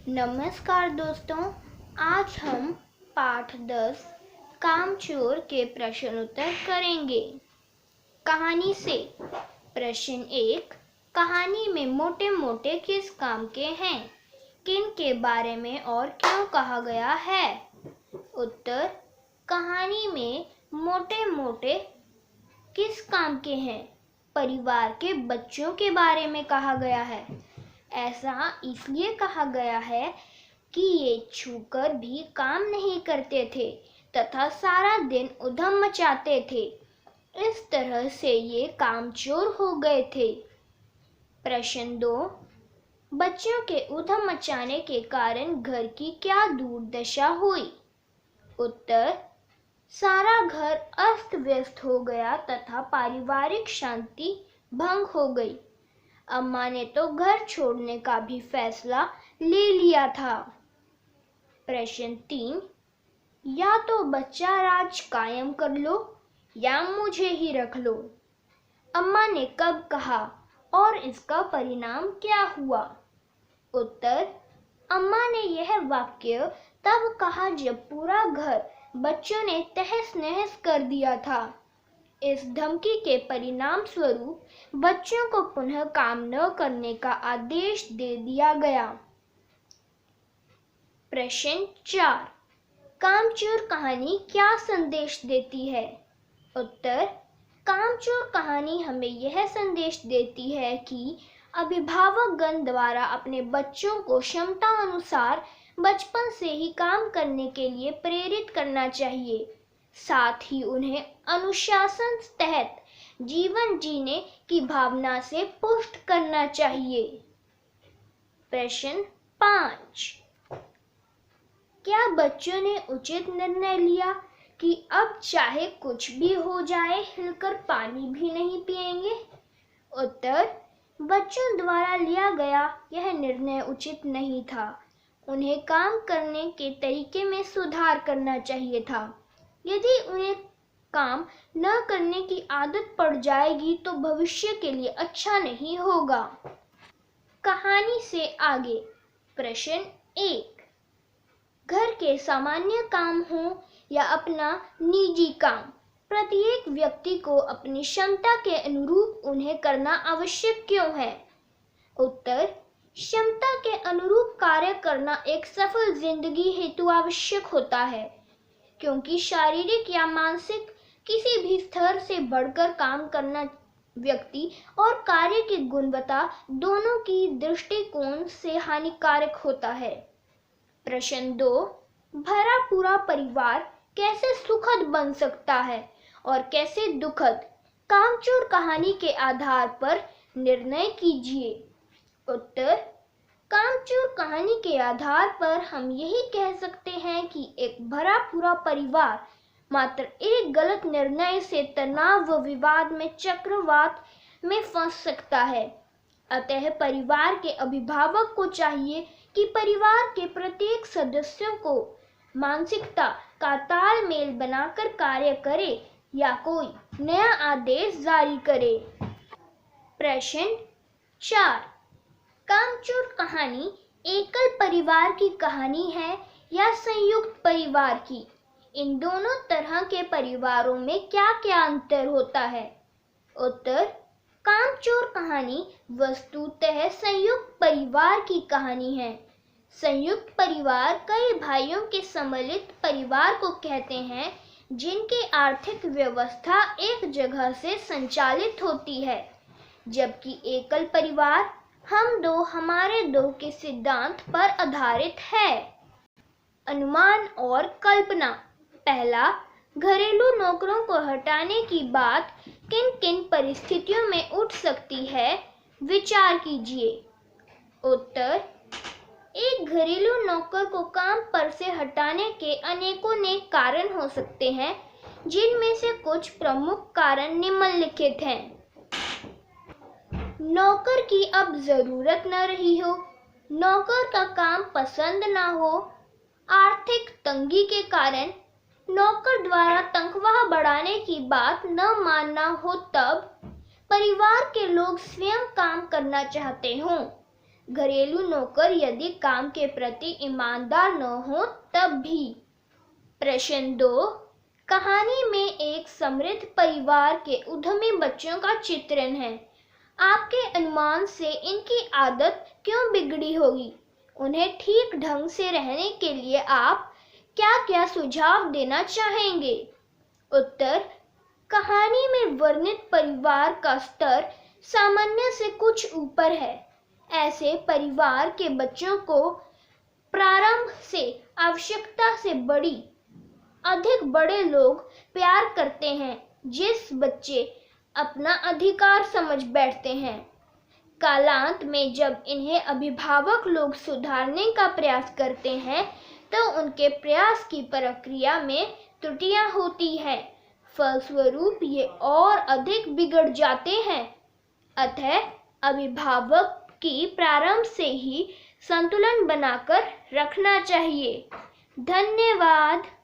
नमस्कार दोस्तों, आज हम पाठ 10 कामचोर के प्रश्न उत्तर करेंगे। कहानी से प्रश्न 1। कहानी में मोटे मोटे किस काम के हैं, किन के बारे में और क्यों कहा गया है? उत्तर। कहानी में मोटे मोटे किस काम के हैं? परिवार के बच्चों के बारे में कहा गया है। ऐसा इसलिए कहा गया है कि ये छूकर भी काम नहीं करते थे तथा सारा दिन उधम मचाते थे। इस तरह से ये कामचोर हो गए थे। प्रश्न 2। बच्चों के उधम मचाने के कारण घर की क्या दुर्दशा हुई? उत्तर। सारा घर अस्त व्यस्त हो गया तथा पारिवारिक शांति भंग हो गई। अम्मा ने तो घर छोड़ने का भी फैसला ले लिया था। प्रश्न 3। या तो बच्चा राज कायम कर लो या मुझे ही रख लो। अम्मा ने कब कहा और इसका परिणाम क्या हुआ? उत्तर। अम्मा ने यह वाक्य तब कहा जब पूरा घर बच्चों ने तहस नहस कर दिया था। इस धमकी के परिणाम स्वरूप बच्चों को पुनः काम न करने का आदेश दे दिया गया। प्रश्न 4। कामचोर कहानी क्या संदेश देती है? उत्तर। कामचोर कहानी हमें यह संदेश देती है कि अभिभावकगण द्वारा अपने बच्चों को क्षमता अनुसार बचपन से ही काम करने के लिए प्रेरित करना चाहिए, साथ ही उन्हें अनुशासन तहत जीवन जीने की भावना से पुष्ट करना चाहिए। प्रश्न 5। क्या बच्चों ने उचित निर्णय लिया कि अब चाहे कुछ भी हो जाए हिलकर पानी भी नहीं पिएंगे? उत्तर। बच्चों द्वारा लिया गया यह निर्णय उचित नहीं था। उन्हें काम करने के तरीके में सुधार करना चाहिए था। यदि उन्हें काम न करने की आदत पड़ जाएगी तो भविष्य के लिए अच्छा नहीं होगा। कहानी से आगे। प्रश्न 1। घर के सामान्य काम हो या अपना निजी काम, प्रत्येक व्यक्ति को अपनी क्षमता के अनुरूप उन्हें करना आवश्यक क्यों है? उत्तर। क्षमता के अनुरूप कार्य करना एक सफल जिंदगी हेतु आवश्यक होता है, क्योंकि शारीरिक या मानसिक किसी भी स्तर से बढ़कर काम करना व्यक्ति और कार्य की गुणवत्ता दोनों की दृष्टिकोण से हानिकारक होता है। प्रश्न 2। भरा पूरा परिवार कैसे सुखद बन सकता है और कैसे दुखद? कामचोर कहानी के आधार पर निर्णय कीजिए। उत्तर। कामचोर कहानी के आधार पर हम यही कह सकते हैं कि एक भरा पूरा परिवार मात्र एक गलत निर्णय से तनाव व विवाद में चक्रवात में फंस सकता है। अतः परिवार के अभिभावक को चाहिए कि परिवार के प्रत्येक सदस्यों को मानसिकता का तालमेल बनाकर कार्य करे या कोई नया आदेश जारी करे। प्रश्न 4। कामचोर कहानी एकल परिवार की कहानी है या संयुक्त परिवार की? इन दोनों तरह के परिवारों में क्या क्या अंतर होता है? उत्तर। कामचोर कहानी वस्तुतः संयुक्त परिवार की कहानी है। संयुक्त परिवार कई भाइयों के सम्मिलित परिवार को कहते हैं, जिनकी आर्थिक व्यवस्था एक जगह से संचालित होती है, जबकि एकल परिवार हम दो हमारे दो के सिद्धांत पर आधारित है। अनुमान और कल्पना। पहला, घरेलू नौकरों को हटाने की बात किन किन परिस्थितियों में उठ सकती है, विचार कीजिए। उत्तर। एक घरेलू नौकर को काम पर से हटाने के अनेकों नेक कारण हो सकते हैं, जिनमें से कुछ प्रमुख कारण निम्नलिखित हैं। नौकर की अब जरूरत न रही हो, नौकर का काम पसंद न हो, आर्थिक तंगी के कारण नौकर द्वारा तनख्वाह बढ़ाने की बात न मानना हो, तब परिवार के लोग स्वयं काम करना चाहते हों, घरेलू नौकर यदि काम के प्रति ईमानदार न हो तब भी। प्रश्न 2, कहानी में एक समृद्ध परिवार के उद्यमी बच्चों का चित्रण है। आपके अनुमान से इनकी आदत क्यों बिगड़ी होगी? उन्हें ठीक ढंग से रहने के लिए आप क्या-क्या सुझाव देना चाहेंगे? उत्तर, कहानी में वर्णित परिवार का स्तर सामान्य से कुछ ऊपर है। ऐसे परिवार के बच्चों को प्रारंभ से आवश्यकता से अधिक बड़े लोग प्यार करते हैं। जिस बच्चे अपना अधिकार समझ बैठते हैं, कालांत में जब इन्हें अभिभावक लोग सुधारने का प्रयास करते हैं तो उनके प्रयास की प्रक्रिया में त्रुटियां होती हैं। फलस्वरूप ये और अधिक बिगड़ जाते हैं। अतः अभिभावक की प्रारंभ से ही संतुलन बनाकर रखना चाहिए। धन्यवाद।